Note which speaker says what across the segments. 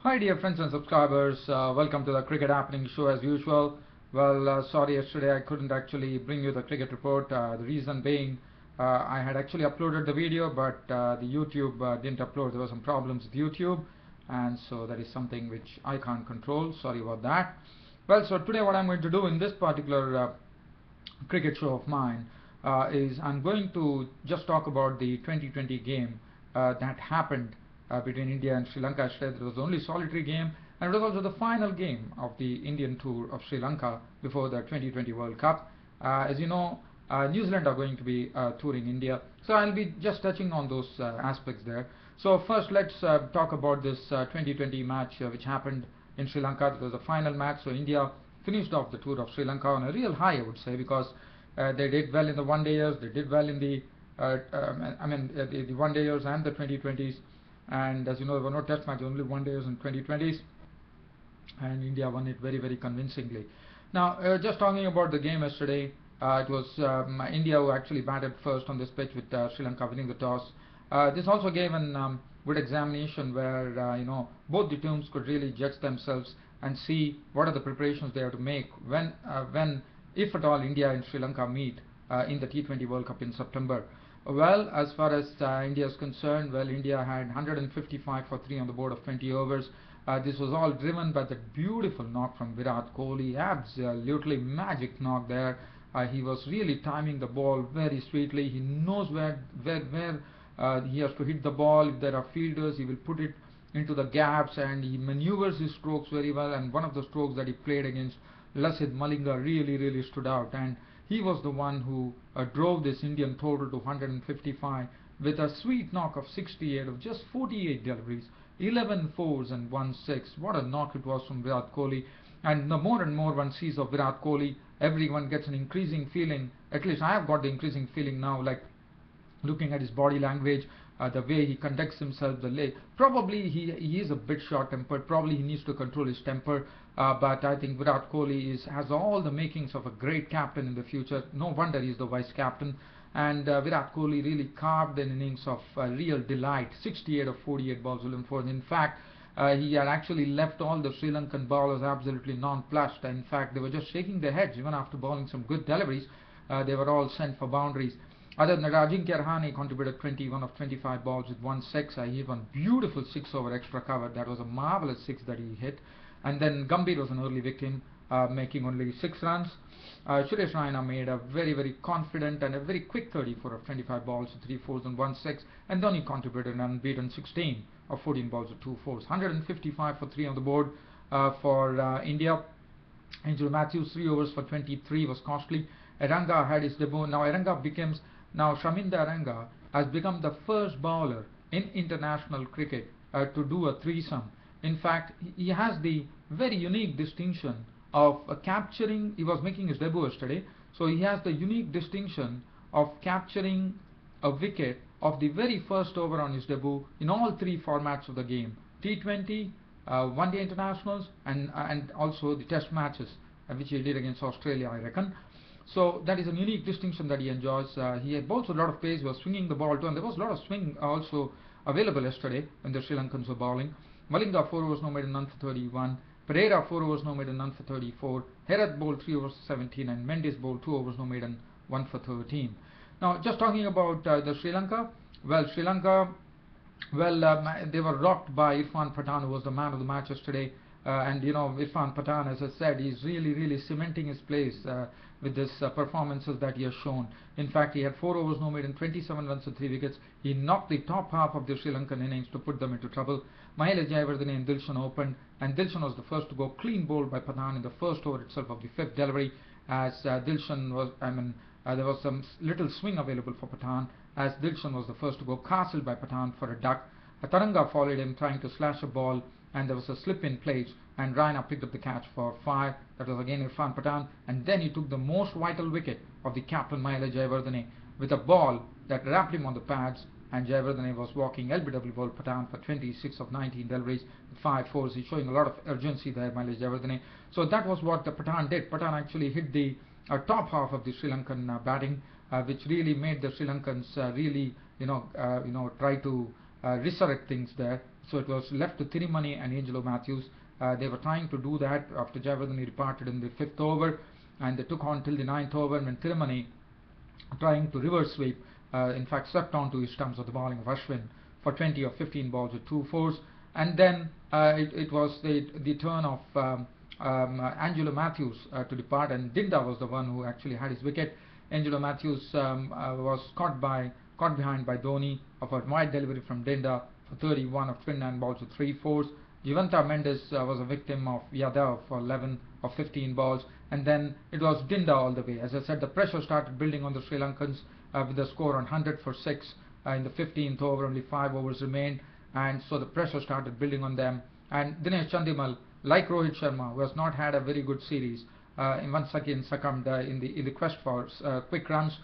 Speaker 1: Hi dear friends and subscribers, welcome to the Cricket Happening show as usual. Well, sorry yesterday I couldn't actually bring you the cricket report. The reason being I had actually uploaded the video, but the YouTube didn't upload. There were some problems with YouTube, and so that is something which I can't control. Sorry about that. Well, so today what I'm going to do in this particular cricket show of mine is I'm going to just talk about the 2020 game that happened between India and Sri Lanka. It was the only solitary game, and it was also the final game of the Indian tour of Sri Lanka before the 2020 World Cup. As you know, New Zealand are going to be touring India, so I'll be just touching on those aspects there. So first, let's talk about this 2020 match which happened in Sri Lanka. It was the final match, so India finished off the tour of Sri Lanka on a real high, I would say, because they did well in the one dayers, they did well in the the one dayers and the 2020s, and as you know, there were no test matches, only one dayers and 2020s, and India won it very convincingly. Now, just talking about the game yesterday, it was India who actually batted first on this pitch with Sri Lanka winning the toss. This also gave an good examination where both the teams could really judge themselves and see what are the preparations they have to make when if at all India and Sri Lanka meet in the T20 World Cup in September. Well, as far as India is concerned, well, India had 155 for 3 on the board of 20 overs. This was all driven by the beautiful knock from Virat Kohli, absolutely magic knock there. He was really timing the ball very sweetly. He knows where he has to hit the ball. If there are fielders, he will put it into the gaps, and he maneuvers his strokes very well. And one of the strokes that he played against Lasith Malinga really stood out, and he was the one who drove this Indian total to 155 with a sweet knock of 68 of just 48 deliveries, 11 fours and 1 6. What a knock it was from Virat Kohli. And the more and more one sees of Virat Kohli, everyone gets an increasing feeling, at least I have got the increasing feeling now, like looking at his body language, the way he conducts himself, probably he is a bit short-tempered. Probably he needs to control his temper. But I think Virat Kohli has all the makings of a great captain in the future. No wonder he's the vice captain. And Virat Kohli really carved an innings of real delight. 68 of 48 balls, 11 fours. In fact, he had actually left all the Sri Lankan bowlers absolutely nonplussed. In fact, they were just shaking their heads even after bowling some good deliveries. They were all sent for boundaries. Other than that, Ajinkya Rahane contributed 21 of 25 balls with 1 6. He hit one beautiful 6 over extra cover. That was a marvelous 6 that he hit. And then Gambhir was an early victim, making only 6 runs. Suresh Raina made a very confident and a very quick 34 of 25 balls with 3 fours and 1 6. And Dhoni contributed an unbeaten 16 of 14 balls with 2 fours. 155 for 3 on the board for India. Angel Matthews 3 overs for 23 was costly. Eranga had his debut. Now Shaminda Eranga has become the first bowler in international cricket to do a threesome. In fact, he has the very unique distinction of capturing. He was making his debut yesterday, so he has the unique distinction of capturing a wicket of the very first over on his debut in all 3 formats of the game: T20, One Day Internationals, and also the Test matches, which he did against Australia, I reckon. So that is a unique distinction that he enjoys. He had also a lot of pace. He was swinging the ball too, and there was a lot of swing also available yesterday when the Sri Lankans were bowling. Malinga 4 overs, no made, none for 31. Pereira 4 overs, no made, none for 34. Herath bowled 3 overs, 17, and Mendes bowled 2 overs, no made, and 1 for 13. Now, just talking about the Sri Lanka. Well, Sri Lanka, they were rocked by Irfan Pathan, who was the man of the match yesterday. And Irfan Pathan, as I said, he's really cementing his place with this performances that he has shown. In fact, he had 4 overs, no made, and 27 runs and 3 wickets. He knocked the top half of the Sri Lankan innings to put them into trouble. Mahela Jayawardene and Dilshan opened, and Dilshan was the first to go, clean bowled by Pathan in the first over itself of the 5th delivery. As Dilshan was, there was some little swing available for Pathan, as Dilshan was the first to go, castled by Pathan for a duck. Taranga followed him, trying to slash a ball, and there was a slip in place, and Raina picked up the catch for 5. That was again Irfan Pathan, and then he took the most vital wicket of the captain Mahela Jayawardene with a ball that wrapped him on the pads, and Jayawardene was walking LBW ball Pathan for 26 of 19 deliveries with 5 fours. He's showing a lot of urgency there, Mahela Jayawardene. So that was what the Pathan did. Pathan actually hit the top half of the Sri Lankan batting, which really made the Sri Lankans really try to resurrect things there. So it was left to Thirimani and Angelo Matthews. They were trying to do that after Jayawardene departed in the 5th over, and they took on till the 9th over when Thirimani, trying to reverse sweep, in fact swept onto his stumps of the bowling of Ashwin for 20 or 15 balls with 2 fours. And then it was the turn of Angelo Matthews to depart, and Dinda was the one who actually had his wicket. Angelo Matthews was caught behind by Dhoni of a wide delivery from Dinda for 31 of 29 balls with 3 fours. Jivanta Mendes was a victim of Yadav for 11 of 15 balls, and then it was Dinda all the way. As I said, the pressure started building on the Sri Lankans with the score on 100 for 6 in the 15th over. Only 5 overs remained, and so the pressure started building on them. And Dinesh Chandimal, like Rohit Sharma, who has not had a very good series, once again succumbed in the quest for quick runs.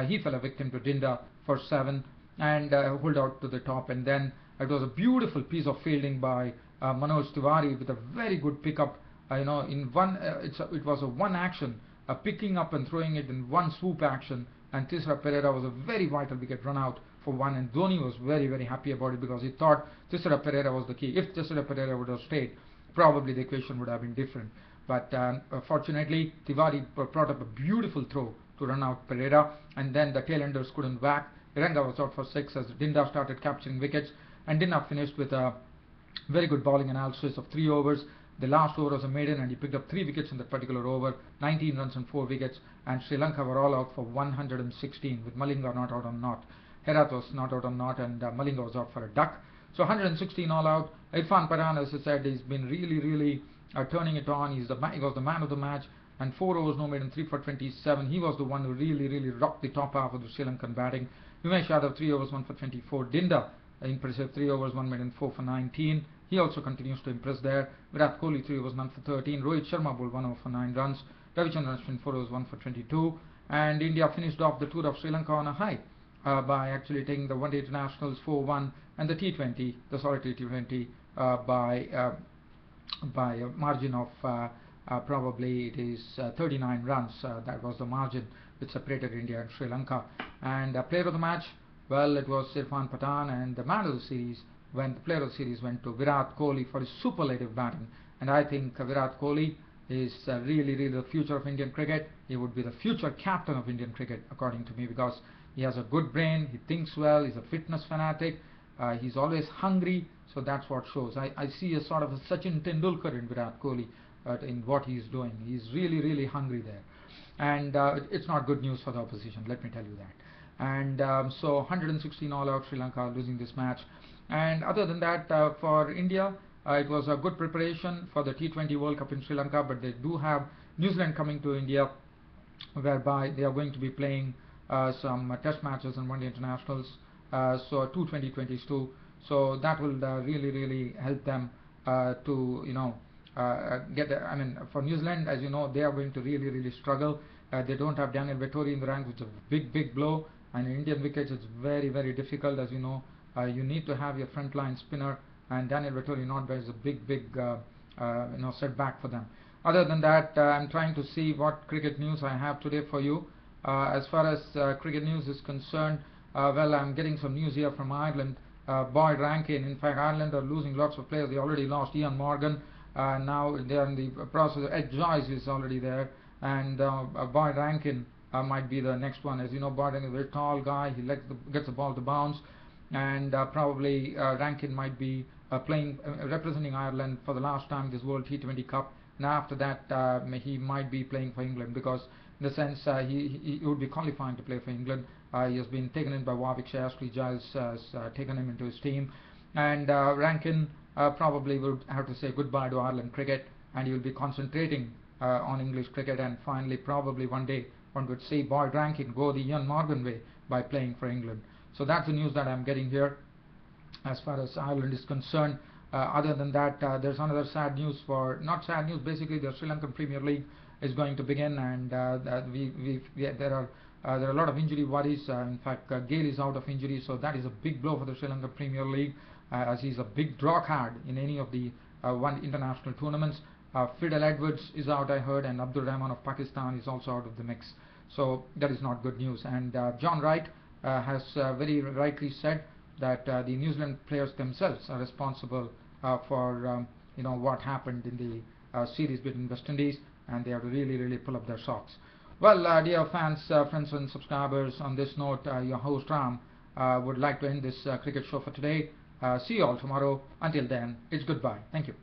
Speaker 1: He fell a victim to Dinda for 7 and pulled out to the top. And then it was a beautiful piece of fielding by Manoj Tiwari with a very good pickup. In one, it was a one action, picking up and throwing it in one swoop action. And Tisra Pereira was a very vital wicket run out for 1. And Dhoni was very, very happy about it because he thought Tisra Pereira was the key. If Tisra Pereira would have stayed, probably the equation would have been different. But fortunately, Tiwari brought up a beautiful throw to run out Pereira, and then the tailenders couldn't whack. Irenga was out for 6 as Dinda started capturing wickets, and Dinda finished with a very good bowling analysis of 3 overs. The last over was a maiden, and he picked up 3 wickets in that particular over, 19 runs and 4 wickets, and Sri Lanka were all out for 116, with Malinga not out on naught. Herath was not out on naught, and Malinga was out for a duck. So 116 all out. Irfan Pathan, as I said, he's been really turning it on. He was the man of the match, and 4 overs no maiden, 3 for 27. He was the one who really rocked the top half of the Sri Lankan batting. Umesh Yadav, 3 overs, 1 for 24. Dinda, impressive, 3 overs, 1 maiden, 4 for 19. He also continues to impress there. Virat Kohli, 3 overs, none for 13. Rohit Sharma bowled 1 over for 9 runs. Ravichandran Ashwin, 4 overs, 1 for 22. And India finished off the tour of Sri Lanka on a high by actually taking the One Day Internationals 4-1 and the T20, the solitary T20, by a margin of probably it is 39 runs. That was the margin which separated India and Sri Lanka. And player of the match, well, it was Irfan Pathan, and the man of the series, when the player of the series went to Virat Kohli for his superlative batting. And I think Virat Kohli is really the future of Indian cricket. He would be the future captain of Indian cricket, according to me, because he has a good brain, he thinks well, he's a fitness fanatic, he's always hungry, so that's what shows. I see a sort of a Sachin Tendulkar in Virat Kohli in what he's doing. He's really hungry there. And it's not good news for the opposition, let me tell you that. And so 116 all out, Sri Lanka losing this match. And other than that, for India, it was a good preparation for the T20 World Cup in Sri Lanka, but they do have New Zealand coming to India, whereby they are going to be playing some test matches and one-day internationals, so 2 2020s too. So that will really help them to get. I mean, for New Zealand, as you know, they are going to really struggle. They don't have Daniel Vettori in the ranks, which is a big blow. And in Indian wickets, it's very difficult, as you know. You need to have your frontline spinner, and Daniel Vettori not there is a big setback for them. Other than that, I'm trying to see what cricket news I have today for you. As far as cricket news is concerned, well, I'm getting some news here from Ireland. Boyd Rankin, in fact, Ireland are losing lots of players. They already lost Ian Morgan. Now they are in the process. Ed Joyce is already there, and Boyd Rankin might be the next one. As you know, Boyd is a very tall guy. He gets the ball to bounce, and probably Rankin might be playing, representing Ireland for the last time this World T20 Cup. And after that, he might be playing for England, because in the sense he would be qualifying to play for England. He has been taken in by Warwick Ashley Giles, has taken him into his team, and Rankin probably would have to say goodbye to Ireland cricket, and he will be concentrating on English cricket. And finally, probably one day one would see Boyd Rankin go the Ian Morgan way by playing for England. So that's the news that I'm getting here as far as Ireland is concerned. Other than that, there's another sad news, not sad news, basically the Sri Lankan Premier League is going to begin, and there are a lot of injury worries. In fact, Gale is out of injury, so that is a big blow for the Sri Lankan Premier League, as he's a big draw card in any of the one international tournaments. Fidel Edwards is out, I heard, and Abdul Rahman of Pakistan is also out of the mix. So that is not good news. And John Wright has very rightly said that the New Zealand players themselves are responsible for what happened in the series between West Indies, and they have to really pull up their socks. Well, dear fans, friends and subscribers, on this note, your host Ram would like to end this cricket show for today. See you all tomorrow. Until then, it's goodbye. Thank you.